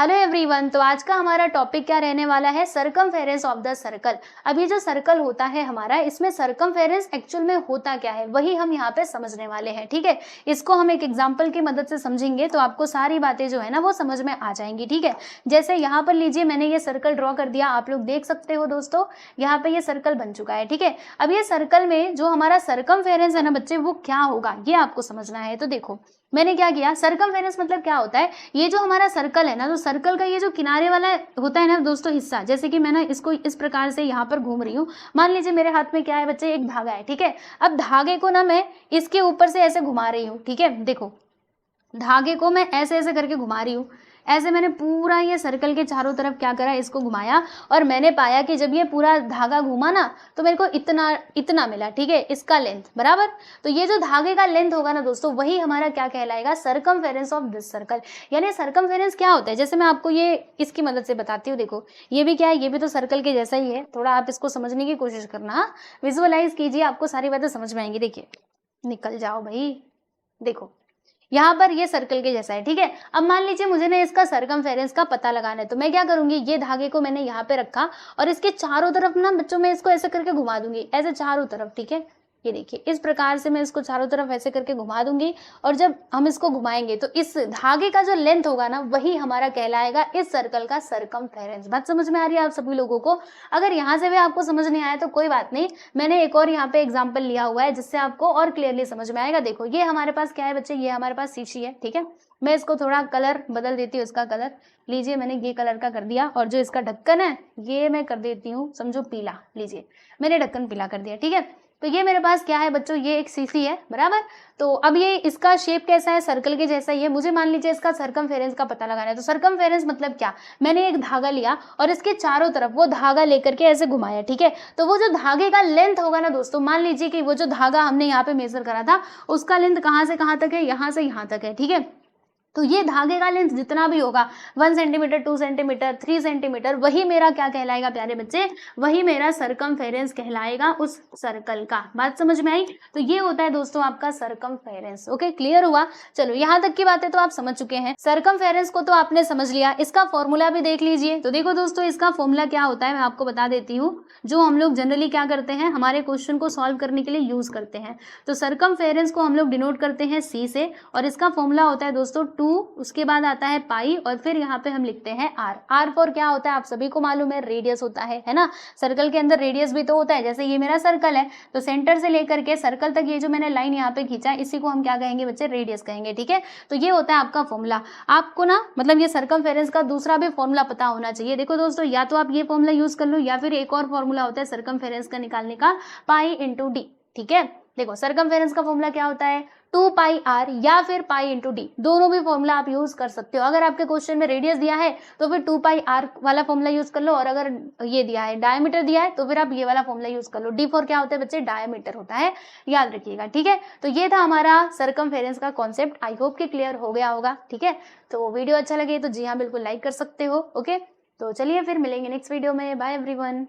Hello everyone, तो आज का हमारा टॉपिक क्या रहने वाला है? Circumference of the circle. अब ये जो सर्कल होता है हमारा, इसमें सरकमफेरेंस एक्चुअल में होता क्या है वही हम यहाँ पे समझने वाले हैं। ठीक है, इसको हम एक एग्जांपल की मदद से समझेंगे तो आपको सारी बातें जो है ना वो समझ में आ जाएंगी। ठीक है, जैसे यहाँ पर लीजिए मैंने ये सर्कल ड्रॉ कर दिया, आप लोग देख सकते हो दोस्तों, यहाँ पे ये सर्कल बन चुका है। ठीक है, अब ये सर्कल में जो हमारा सरकमफेरेंस है ना बच्चे, वो क्या होगा ये आपको समझना है। तो देखो मैंने क्या किया, सरकमफेरेंस मतलब क्या होता है, ये जो हमारा सर्कल है ना, तो सर्कल का ये जो किनारे वाला होता है ना दोस्तों हिस्सा, जैसे कि मैं ना इसको इस प्रकार से यहाँ पर घूम रही हूँ। मान लीजिए मेरे हाथ में क्या है बच्चे, एक धागा है। ठीक है, अब धागे को ना मैं इसके ऊपर से ऐसे घुमा रही हूँ। ठीक है, देखो धागे को मैं ऐसे ऐसे करके घुमा रही हूँ। ऐसे मैंने पूरा ये सर्कल के चारों तरफ क्या करा, इसको घुमाया, और मैंने पाया कि जब ये पूरा धागा घूमा ना तो मेरे को इतना इतना मिला। ठीक है, इसका लेंथ बराबर, तो ये जो धागे का लेंथ होगा ना दोस्तों, वही हमारा क्या कहलाएगा, सरकमफेरेंस ऑफ दिस सर्कल। यानी सरकमफेरेंस क्या होता है, जैसे मैं आपको ये इसकी मदद से बताती हूँ। देखो ये भी क्या है, ये भी तो सर्कल के जैसा ही है। थोड़ा आप इसको समझने की कोशिश करना, विजुअलाइज कीजिए, आपको सारी बातें समझ में आएंगी। देखिए निकल जाओ भाई, देखो यहाँ पर ये सर्कल के जैसा है। ठीक है, अब मान लीजिए मुझे ना इसका सरकमफेरेंस का पता लगाना है, तो मैं क्या करूंगी, ये धागे को मैंने यहाँ पे रखा और इसके चारों तरफ ना बच्चों में इसको ऐसे करके घुमा दूंगी, ऐसे चारों तरफ। ठीक है, ये देखिए इस प्रकार से मैं इसको चारों तरफ ऐसे करके घुमा दूंगी, और जब हम इसको घुमाएंगे तो इस धागे का जो लेंथ होगा ना वही हमारा कहलाएगा इस सर्कल का सरकमफेरेंस। बात समझ में आ रही है आप सभी लोगों को? अगर यहाँ से भी आपको समझ नहीं आया तो कोई बात नहीं, मैंने एक और यहाँ पे एग्जाम्पल लिया हुआ है जिससे आपको और क्लियरली समझ में आएगा। देखो ये हमारे पास क्या है बच्चे, ये हमारे पास शीशी है। ठीक है, मैं इसको थोड़ा कलर बदल देती हूँ, इसका कलर लीजिए मैंने ये कलर का कर दिया, और जो इसका ढक्कन है ये मैं कर देती हूँ समझो पीला। लीजिए मैंने ढक्कन पीला कर दिया। ठीक है, तो ये मेरे पास क्या है बच्चों, ये एक शीशी है बराबर। तो अब ये इसका शेप कैसा है, सर्कल के जैसा ही है। मुझे मान लीजिए इसका सरकमफेरेंस का पता लगाना है, तो सरकमफेरेंस मतलब क्या, मैंने एक धागा लिया और इसके चारों तरफ वो धागा लेकर के ऐसे घुमाया। ठीक है, तो वो जो धागे का लेंथ होगा ना दोस्तों, मान लीजिए कि वो जो धागा हमने यहाँ पे मेजर करा था उसका लेंथ कहाँ से कहाँ तक है, यहाँ से यहाँ तक है। ठीक है, तो ये धागे का लेंथ जितना भी होगा 1 सेंटीमीटर, 2 सेंटीमीटर, 3 सेंटीमीटर, वही मेरा क्या कहलाएगा प्यारे बच्चे, वही मेरा सरकमफेरेंस कहलाएगा उस सर्कल का। बात समझ में आई? तो ये होता है दोस्तों आपका सरकमफेरेंस। ओके, क्लियर हुआ? चलो यहाँ तक की बातें तो आप समझ चुके हैं। सरकमफेरेंस को तो आपने समझ लिया, इसका फॉर्मूला भी देख लीजिए। तो देखो दोस्तों इसका फॉर्मूला क्या होता है मैं आपको बता देती हूँ, जो हम लोग जनरली क्या करते हैं, हमारे क्वेश्चन को सॉल्व करने के लिए यूज करते हैं। तो सरकमफेरेंस को हम लोग डिनोट करते हैं सी से, और इसका फॉर्मूला होता है दोस्तों 2, उसके बाद आता है पाई, और फिर यहाँ पे हम लिखते हैं आर। आर फॉर क्या होता है आप सभी को मालूम है, रेडियस होता है ना। सर्कल के अंदर रेडियस भी तो होता है। जैसे ये मेरा सर्कल है, तो सेंटर से लेकर के सर्कल तक ये जो मैंने लाइन यहाँ पे खींचा है, इसी को हम क्या कहेंगे बच्चे, रेडियस कहेंगे। ठीक है, तो ये होता है आपका फॉर्मूला। आपको ना मतलब ये सरकमफेरेंस का दूसरा भी फॉर्मूला पता होना चाहिए। देखो दोस्तों, या तो आप ये फॉर्मूला यूज कर लो, या फिर एक और फॉर्मूला होता है सरकमफेरेंस का निकालने का, पाई इंटू डी। ठीक है, देखो सरकमफेरेंस का फॉर्मूला क्या होता है, 2 पाई आर या फिर पाई इंटू डी, दोनों भी फॉर्मूला आप यूज कर सकते हो। अगर आपके क्वेश्चन में रेडियस दिया है तो फिर 2 पाई आर वाला फॉर्मूला यूज कर लो, और अगर ये दिया है डायमीटर दिया है तो फिर आप ये वाला फॉर्मूला यूज कर लो। डी फॉर क्या होता है बच्चे, डायमीटर होता है, याद रखिएगा। ठीक है, तो ये था हमारा सरकमफेरेंस का कॉन्सेप्ट। आई होप कि क्लियर हो गया होगा। ठीक है, तो वीडियो अच्छा लगे तो जी हाँ बिल्कुल लाइक कर सकते हो। ओके, तो चलिए फिर मिलेंगे नेक्स्ट वीडियो में। Bye everyone.